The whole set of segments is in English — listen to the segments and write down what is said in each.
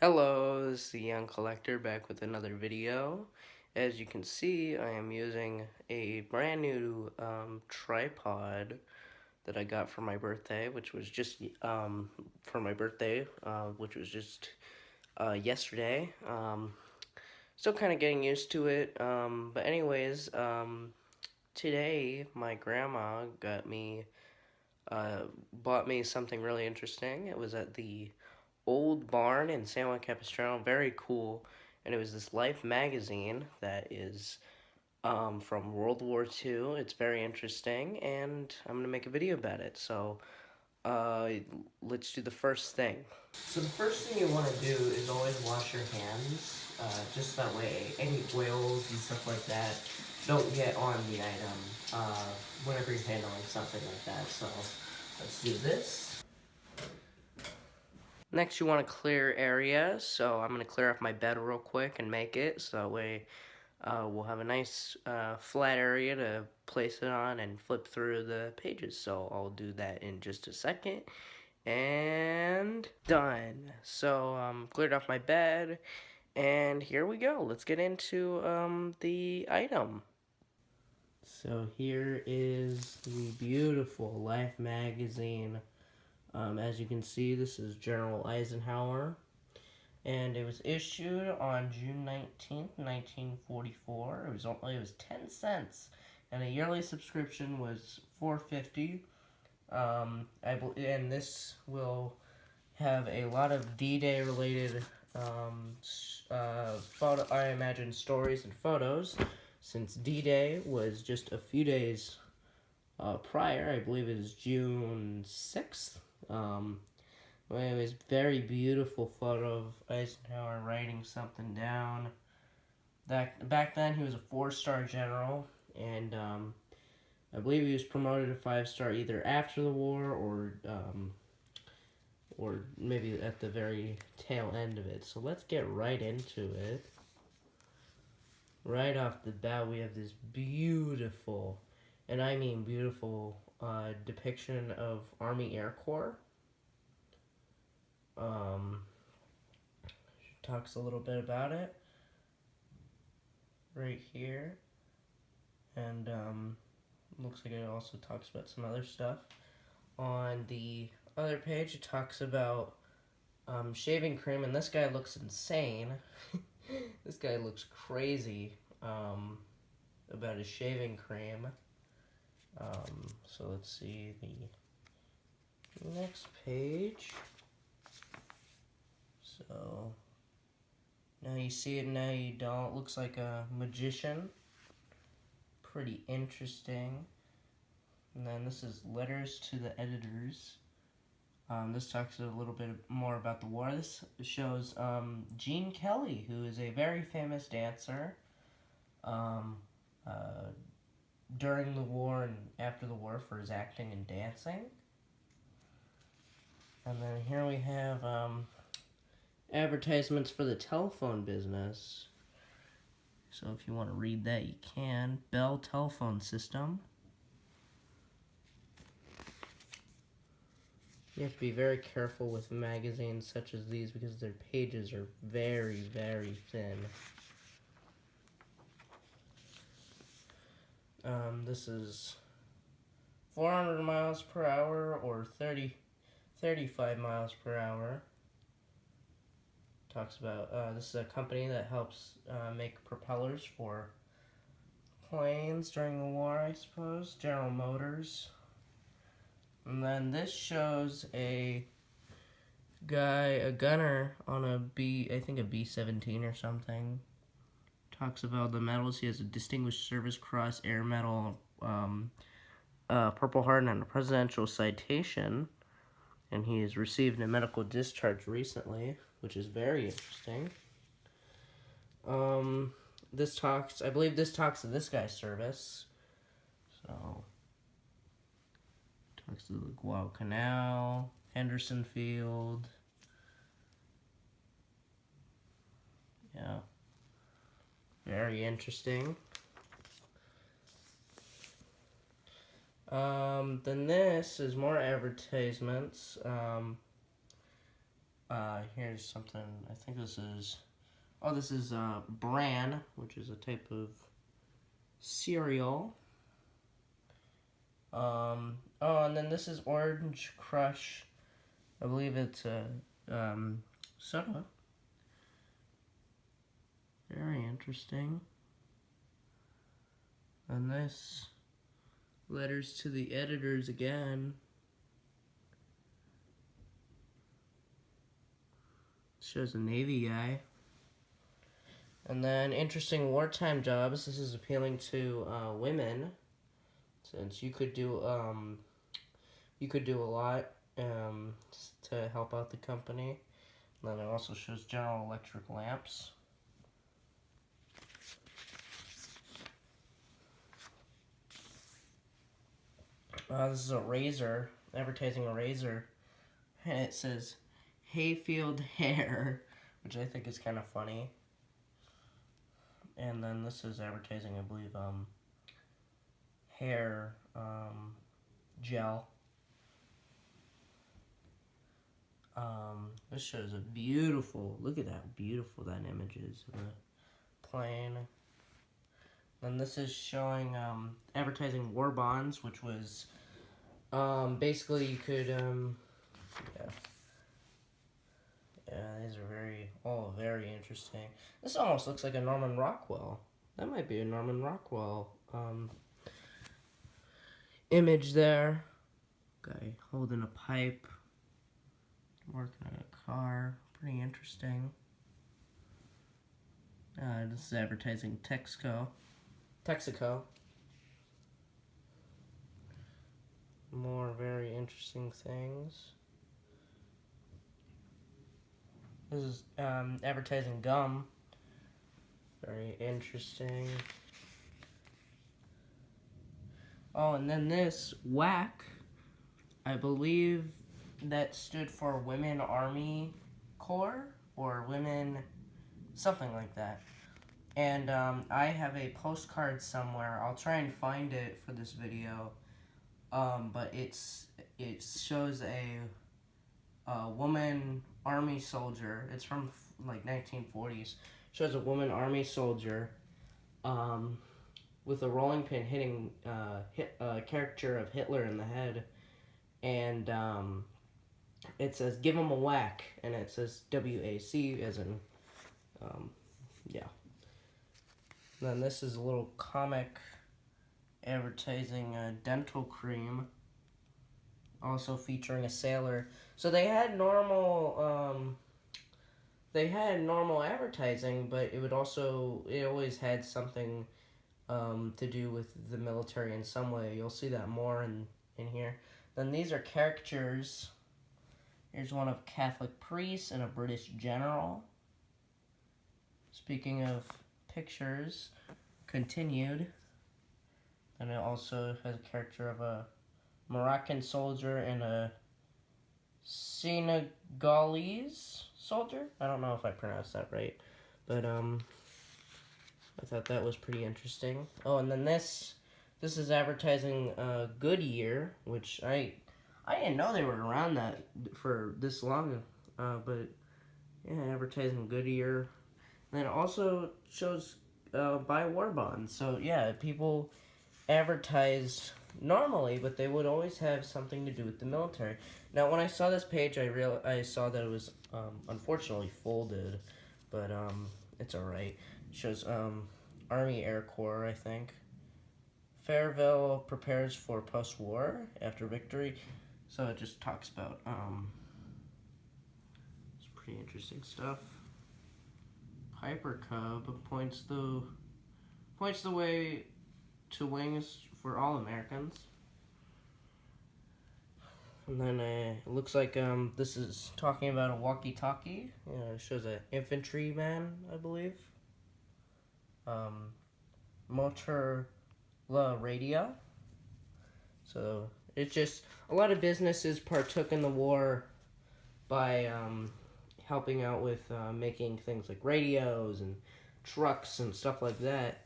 Hello, this is the Young Collector back with another video. As you can see, I am using a brand new tripod that I got for my birthday, which was just which was just yesterday. Still kind of getting used to it, but anyways, today my grandma uh, bought me something really interesting. It was at the old barn in San Juan Capistrano, very cool. And it was this Life magazine that is from World War II. It's very interesting, and I'm gonna make a video about it. So uh, let's do the first thing. So the first thing you want to do is always wash your hands, just that way any oils and stuff like that don't get on the item whenever you're handling something like that. So let's do this. Next, you want to clear areas, so I'm going to clear off my bed real quick and make it, so that way we'll have a nice flat area to place it on and flip through the pages. So I'll do that in just a second. And done. So cleared off my bed, and here we go. Let's get into the item. So here is the beautiful Life magazine. As you can see, this is General Eisenhower, and it was issued on June 19th, 1944. It was 10 cents, and a yearly subscription was $4.50. And this will have a lot of D-Day related I imagine stories and photos, since D-Day was just a few days prior. I believe it was June 6th. It was very beautiful photo of Eisenhower writing something down. Back then, he was a 4-star general, and I believe he was promoted to 5-star either after the war or maybe at the very tail end of it. So let's get right into it. Right off the bat, we have this beautiful, and I mean beautiful, depiction of Army Air Corps. Talks a little bit about it right here, and looks like it also talks about some other stuff. On the other page, it talks about shaving cream, and this guy looks insane. This guy looks crazy about his shaving cream. So let's see the next page. So now you see it, now you don't. Looks like a magician. Pretty interesting. And then this is letters to the editors. This talks a little bit more about the war. This shows Gene Kelly, who is a very famous dancer um, uh, during the war and after the war for his acting and dancing. And then here we have advertisements for the telephone business. So if you want to read that, you can. Bell Telephone System. You have to be very careful with magazines such as these because their pages are very, very thin. This is 400 miles per hour or 35 miles per hour. Talks about, this is a company that helps make propellers for planes during the war, I suppose. General Motors. And then this shows a gunner on a I think a B-17 or something. Talks about the medals. He has a Distinguished Service Cross, Air Medal, Purple Heart, and a Presidential Citation. And he has received a medical discharge recently, which is very interesting. I believe this talks to this guy's service. So, talks to the Guadalcanal, Henderson Field. Yeah. Very interesting. Then this is more advertisements. Here's something. I think this is. Oh, this is bran, which is a type of cereal. Oh, and then this is Orange Crush. I believe it's a soda. Very interesting. And this, letters to the editors again. Shows a Navy guy. And then interesting wartime jobs. This is appealing to women, since you could do a lot to help out the company. And then it also shows General Electric lamps. This is a razor, advertising a razor, and it says Hayfield Hair, which I think is kind of funny. And then this is advertising, I believe, hair gel. This shows a beautiful, look at that beautiful that image is of the plane. And this is showing advertising war bonds, which was basically you could these are all very interesting. This almost looks like a Norman Rockwell. That might be a Norman Rockwell image there. Guy holding a pipe, working on a car. Pretty interesting. This is advertising Texaco. More very interesting things. This is advertising gum. Very interesting. Oh, and then this WAC, I believe that stood for Women Army Corps or Women, something like that. And I have a postcard somewhere. I'll try and find it for this video. But it shows a woman army soldier. It's from like 1940s. Shows a woman army soldier with a rolling pin hitting a caricature of Hitler in the head, and it says "Give him a whack," and it says WAC as in yeah. Then this is a little comic advertising a dental cream, also featuring a sailor. So they had normal advertising, but it always had something to do with the military in some way. You'll see that more in here. Then these are caricatures. Here's one of Catholic priests and a British general. Speaking of pictures, continued. And it also has a character of a Moroccan soldier and a Senegalese soldier. I don't know if I pronounced that right, but I thought that was pretty interesting. Oh, and then this is advertising Goodyear, which I didn't know they were around that for this long, but yeah, advertising Goodyear. And then it also shows buy war bonds. So yeah, people advertised normally, but they would always have something to do with the military. Now, when I saw this page, I saw that it was unfortunately folded, but it's alright. It shows Army Air Corps, I think. Fairville prepares for post-war after victory. So it just talks about it's pretty interesting stuff. Piper Cub points the way to wings for all Americans. And then it looks like this is talking about a walkie-talkie. It shows an infantryman, I believe. Motorola radio. So it's just a lot of businesses partook in the war by helping out with making things like radios and trucks and stuff like that.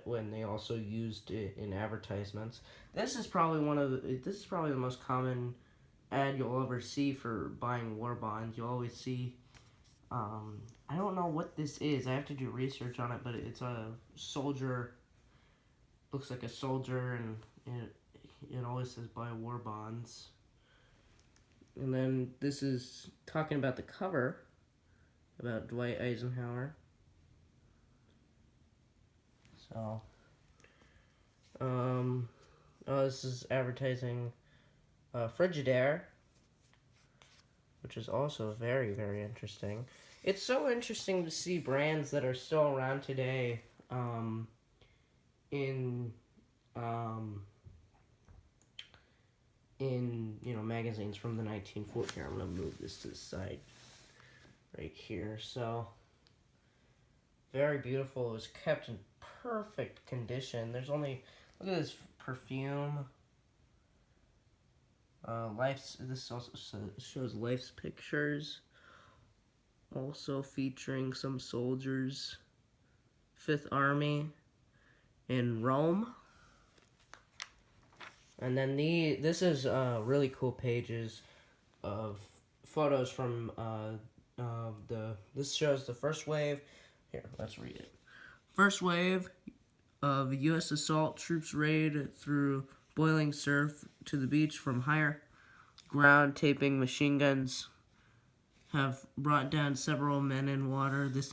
When they also used it in advertisements. This is probably the most common ad you'll ever see for buying war bonds. You'll always see, I don't know what this is. I have to do research on it, but it's a soldier. Looks like a soldier, and it always says buy war bonds. And then this is talking about the cover, about Dwight Eisenhower. So, oh, this is advertising Frigidaire, which is also very, very interesting. It's so interesting to see brands that are still around today in magazines from the 1940s. Here, I'm gonna move this to the side right here. So very beautiful. It was kept in perfect condition. There's only, look at this perfume. This also shows Life's pictures. Also featuring some soldiers, Fifth Army in Rome. And then this is really cool pages of photos from this shows the first wave. Here, let's read it. First wave of U.S. assault troops raid through boiling surf to the beach from higher ground. Taping machine guns have brought down several men in water. This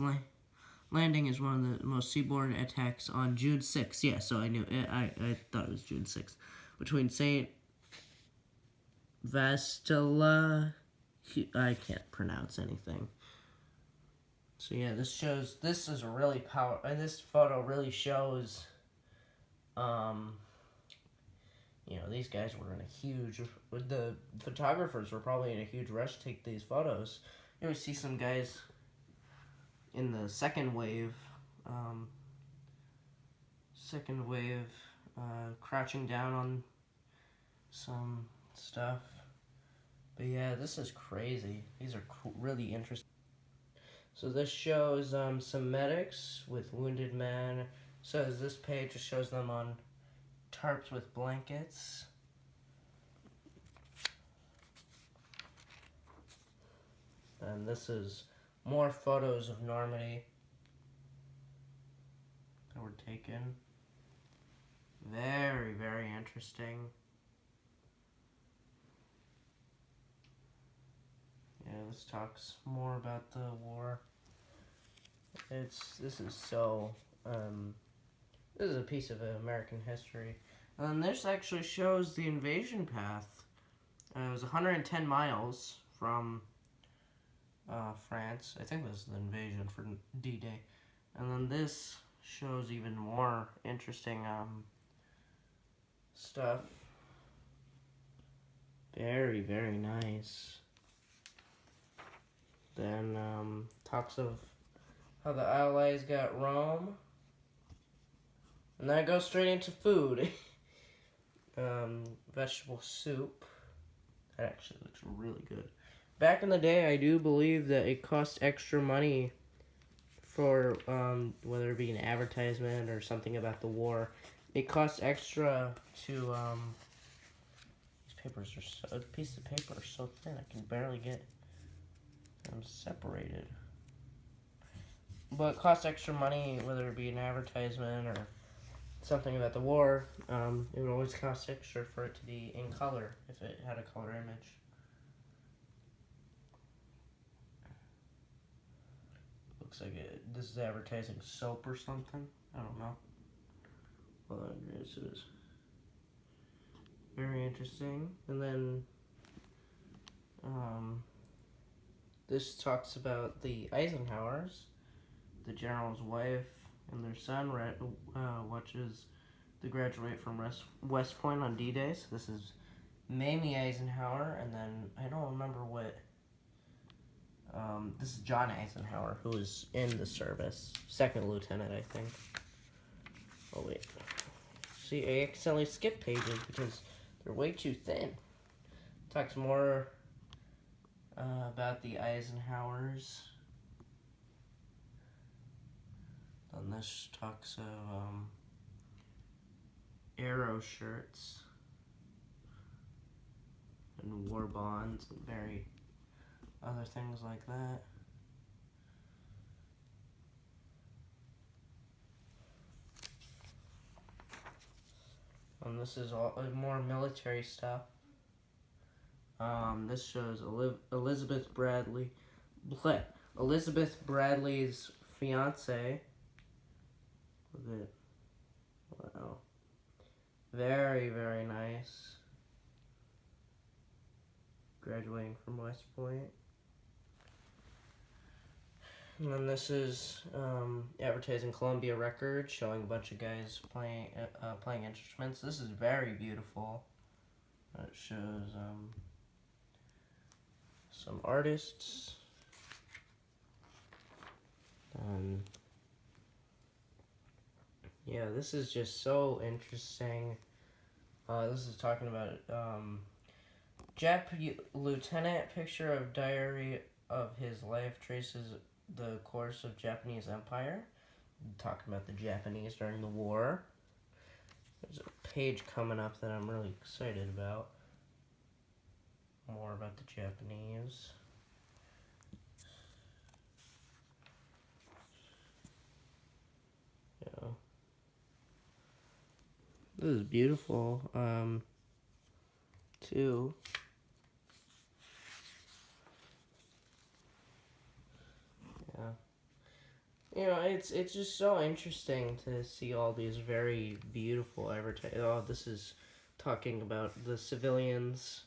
landing is one of the most seaborne attacks on June 6th. Yeah, so I knew it. I thought it was June 6th. Between St. Vastella, I can't pronounce anything. So yeah, this is a really and this photo really shows, these guys were in a huge, the photographers were probably in a huge rush to take these photos. You ever see some guys in the second wave, crouching down on some stuff. But yeah, this is crazy. These are really interesting. So this shows some medics with wounded men. So this page just shows them on tarps with blankets. And this is more photos of Normandy that were taken. Very, very interesting. Yeah, this talks more about the war. This is a piece of American history. And this actually shows the invasion path. It was 110 miles from France. I think this is the invasion for D-Day. And then this shows even more interesting stuff. Very, very nice. Then talks of how the Allies got Rome. And then it goes straight into food. Vegetable soup. That actually looks really good. Back in the day, I do believe that it cost extra money for whether it be an advertisement or something about the war. It costs extra to these papers are so, the pieces of paper are so thin I can barely get them separated. But it costs extra money whether it be an advertisement or something about the war. It would always cost extra for it to be in color if it had a color image. Looks like this is advertising soap or something. I don't know. Hold on, this is very interesting. And then this talks about the Eisenhowers, the general's wife and their son watches the graduate from West Point on D-Day. So this is Mamie Eisenhower, and then I don't remember what. This is John Eisenhower, who was in the service, second lieutenant, I think. Oh wait, see, I accidentally skipped pages because they're way too thin. Talks more about the Eisenhowers. Then this talks of arrow shirts. and war bonds and other things like that. And this is all more military stuff. This shows Elizabeth Bradley's fiance. Look at, wow, very, very nice. Graduating from West Point. And then this is advertising Columbia Records, showing a bunch of guys playing instruments. This is very beautiful. It shows some artists. Yeah, this is just so interesting. This is talking about Jap lieutenant, picture of diary of his life, traces the course of Japanese Empire. Talking about the Japanese during the war. There's a page coming up that I'm really excited about. More about the Japanese. Yeah. This is beautiful, too. Yeah. You know, it's just so interesting to see all these very beautiful advertisements. Oh, this is talking about the civilians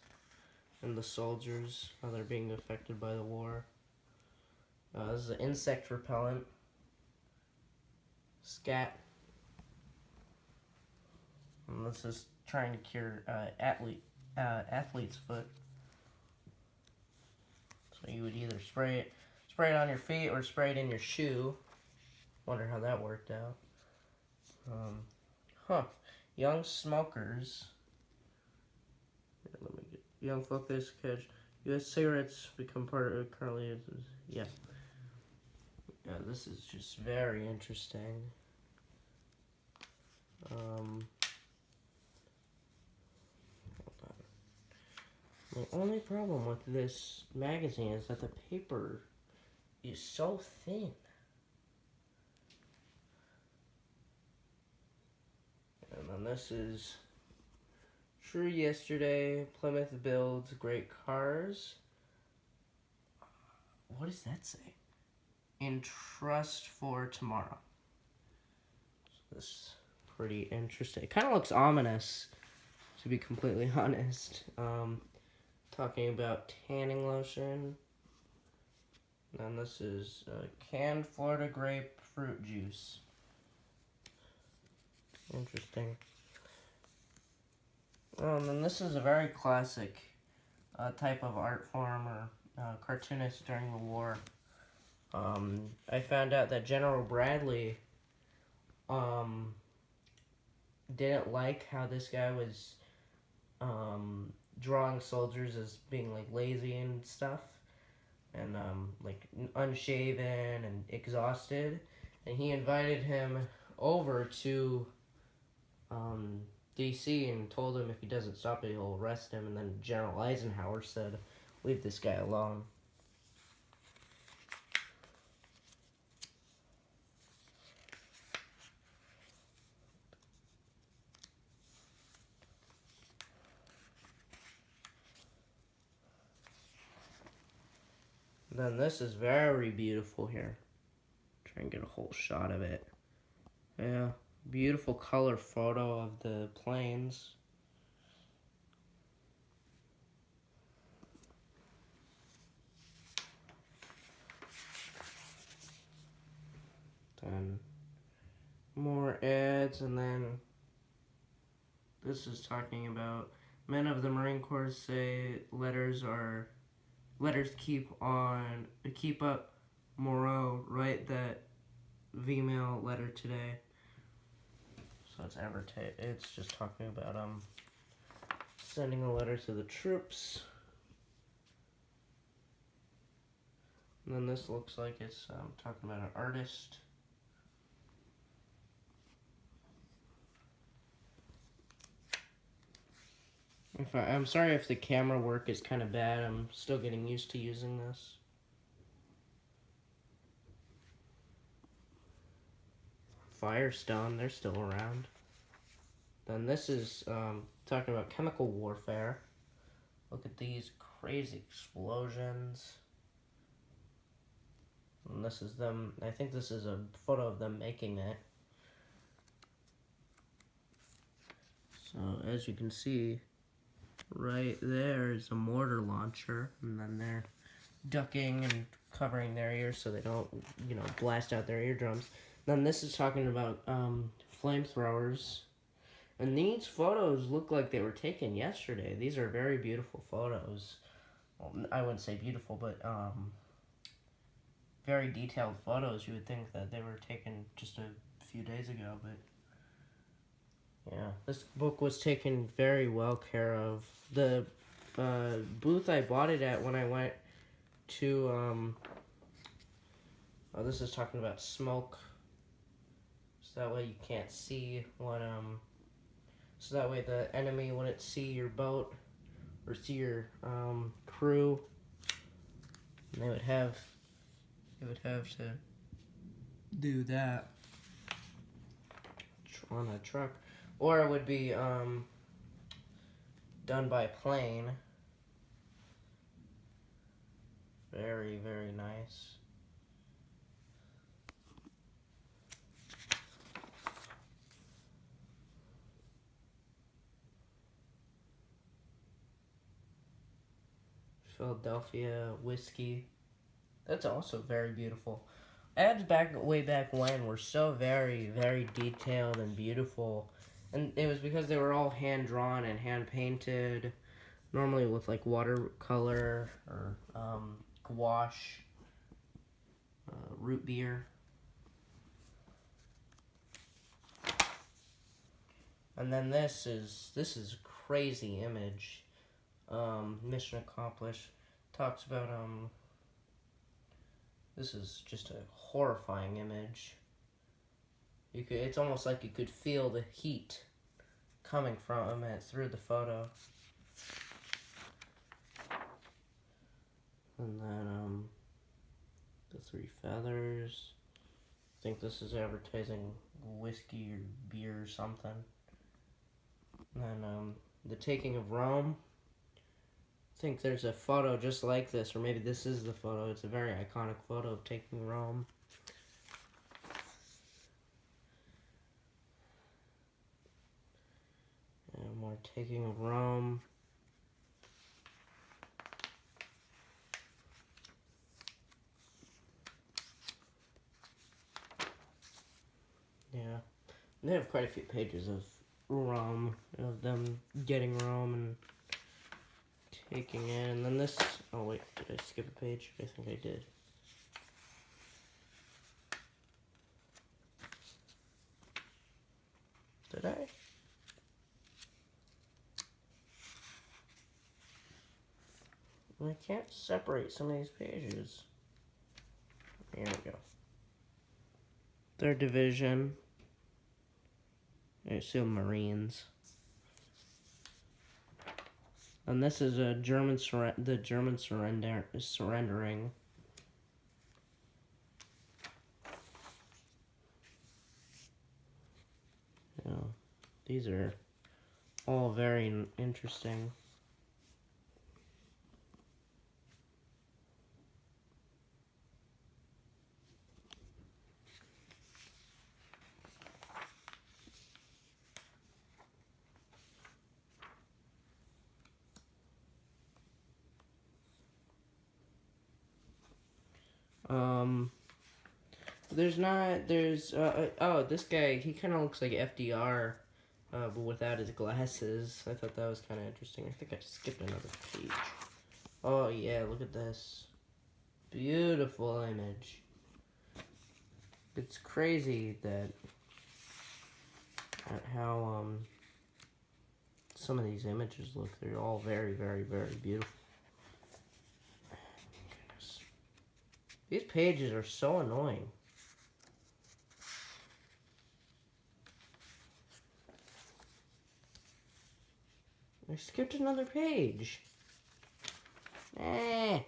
and the soldiers, how they're being affected by the war. This is an insect repellent. Scat. And this is trying to cure athlete's foot. So you would either spray it on your feet or spray it in your shoe. Wonder how that worked out. Young smokers. Yeah, let me get young focus catch. U.S. cigarettes become part of currently. Yeah. Yeah, this is just very interesting. The only problem with this magazine is that the paper is so thin. And then this is True Yesterday, Plymouth builds great cars. What does that say? In trust for tomorrow. So this is pretty interesting. It kind of looks ominous, to be completely honest. Talking about tanning lotion. And this is canned Florida grapefruit juice. Interesting. And then this is a very classic type of art form or cartoonist during the war. I found out that General Bradley didn't like how this guy was drawing soldiers as being like lazy and stuff, and like unshaven and exhausted, and he invited him over to DC and told him if he doesn't stop it, he'll arrest him. And then General Eisenhower said, "Leave this guy alone." Then this is very beautiful here. Try and get a whole shot of it. Yeah, beautiful color photo of the planes. Then more ads, and then this is talking about men of the Marine Corps say letters keep up morale. Write that V-mail letter today. So it's just talking about sending a letter to the troops. And then this looks like it's talking about an artist. I'm sorry if the camera work is kind of bad. I'm still getting used to using this. Firestone, they're still around. Then this is talking about chemical warfare. Look at these crazy explosions. And this is them. I think this is a photo of them making it. So as you can see, right there is a mortar launcher, and then they're ducking and covering their ears so they don't, blast out their eardrums. Then this is talking about flamethrowers. And these photos look like they were taken yesterday. These are very beautiful photos. Well, I wouldn't say beautiful, but very detailed photos. You would think that they were taken just a few days ago, but yeah. This book was taken very well care of. The booth I bought it at when I went to, oh, this is talking about smoke. So that way you can't see what, so that way the enemy wouldn't see your boat or see your crew. And they would have to do that on a truck, or it would be done by plane. Very, very nice. Philadelphia whiskey. That's also very beautiful. Ads way back when were so very, very detailed and beautiful. And it was because they were all hand drawn and hand painted, normally with like watercolor or gouache, root beer. And then this is a crazy image. Mission accomplished. Talks about this is just a horrifying image. It's almost like you could feel the heat coming from it through the photo. And then the three feathers. I think this is advertising whiskey or beer or something. And then the taking of Rome. I think there's a photo just like this, or maybe this is the photo. It's a very iconic photo of taking Rome. And more taking of Rome. Yeah. They have quite a few pages of Rome, of them getting Rome and taking it. And then this, oh wait, did I skip a page? I think I did. Did I? I can't separate some of these pages. Here we go. Third division. I assume Marines. And this is a the German surrendering. Yeah, these are all very interesting. Oh, this guy, he kind of looks like FDR, but without his glasses. I thought that was kind of interesting. I think I skipped another page. Oh yeah, look at this. Beautiful image. It's crazy that how some of these images look. They're all very, very, very beautiful. Goodness. These pages are so annoying. I skipped another page. Eh.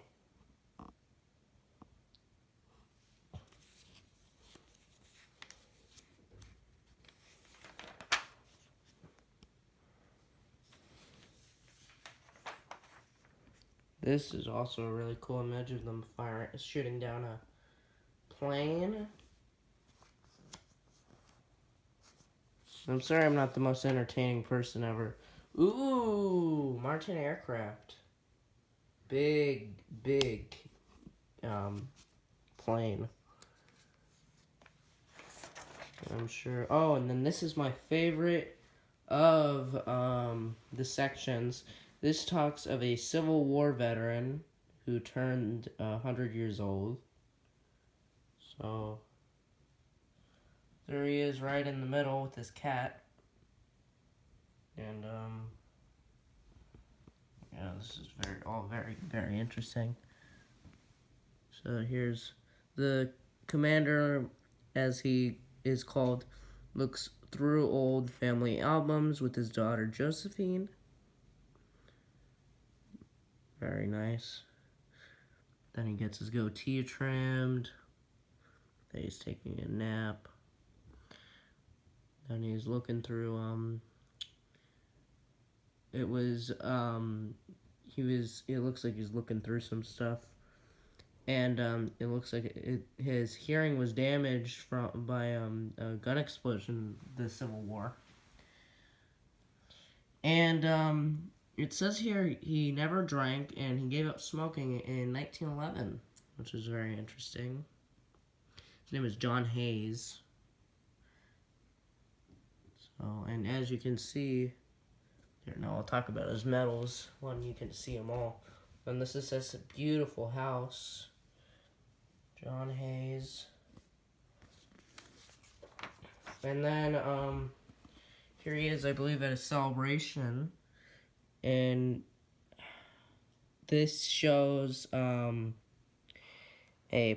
This is also a really cool image of them shooting down a plane. I'm sorry I'm not the most entertaining person ever. Ooh, Martin aircraft. Big plane. I'm sure. Oh, and then this is my favorite of the sections. This talks of a Civil War veteran who turned 100 years old. So there he is right in the middle with his cat. And yeah, this is very interesting. So here's the commander, as he is called, looks through old family albums with his daughter Josephine. Very nice. Then he gets his goatee trimmed. Then he's taking a nap. Then he's looking through it looks like he's looking through some stuff. And it looks like his hearing was damaged by a gun explosion in the Civil War. And it says here he never drank and he gave up smoking in 1911, which is very interesting. His name is John Hayes. So, and as you can see, here now I'll talk about his medals when you can see them all. And this is a beautiful house. John Hayes. And then here he is, I believe, at a celebration. And this shows a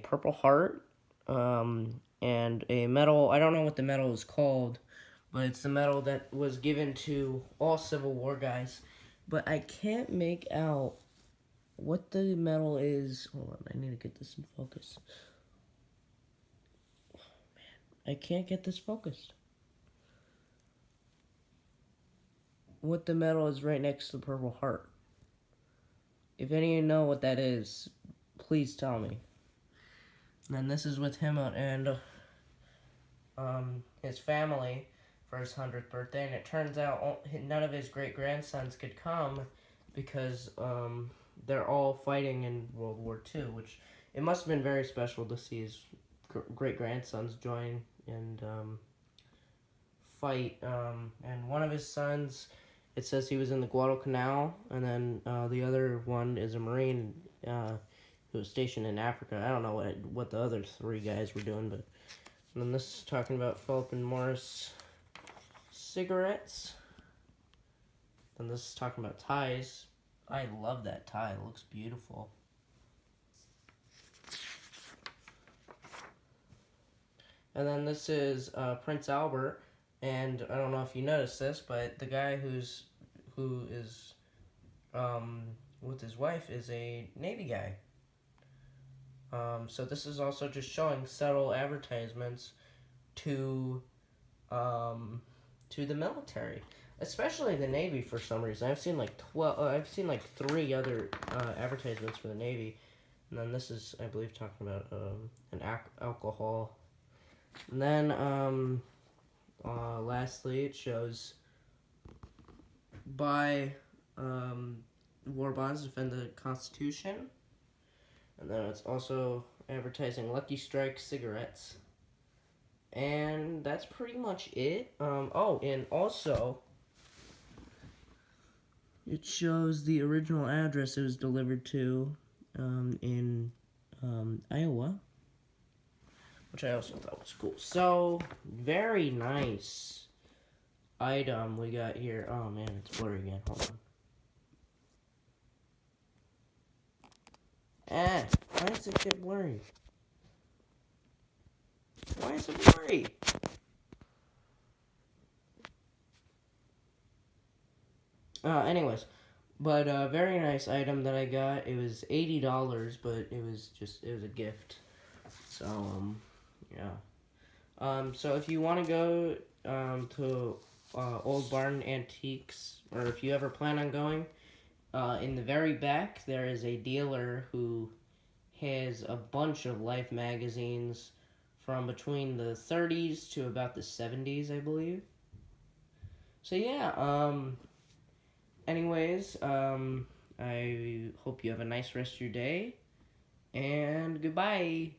Purple Heart and a medal. I don't know what the medal is called, but it's the medal that was given to all Civil War guys. But I can't make out what the medal is. Hold on, I need to get this in focus. Oh, man, I can't get this focused. What the medal is right next to the Purple Heart. If any of you know what that is, please tell me. And then this is with him and his family for his 100th birthday, and it turns out none of his great-grandsons could come because they're all fighting in World War II, which it must have been very special to see his great-grandsons join and fight. And one of his sons, it says he was in the Guadalcanal, and then the other one is a Marine who was stationed in Africa. I don't know what the other three guys were doing, but and then this is talking about Philip and Morris cigarettes. And this is talking about ties. I love that tie. It looks beautiful. And then this is Prince Albert. And I don't know if you noticed this, but the guy who is with his wife is a Navy guy. So this is also just showing subtle advertisements to the military, especially the Navy for some reason. I've seen like 3 other advertisements for the Navy, and then this is, I believe, talking about an alcohol. And then lastly, it shows buy war bonds, defend the Constitution. And then it's also advertising Lucky Strike cigarettes. And that's pretty much it. Oh, and also, it shows the original address it was delivered to in Iowa, which I also thought was cool. So, very nice item we got here. Oh man, it's blurry again. Hold on. Why does it get blurry? Why is it blurry? Anyways, but a very nice item that I got. It was $80, but it was a gift. So yeah. So if you want to go to Old Barn Antiques, or if you ever plan on going, in the very back there is a dealer who has a bunch of Life magazines from between the 30s to about the 70s, I believe. So yeah, anyways, I hope you have a nice rest of your day, and goodbye.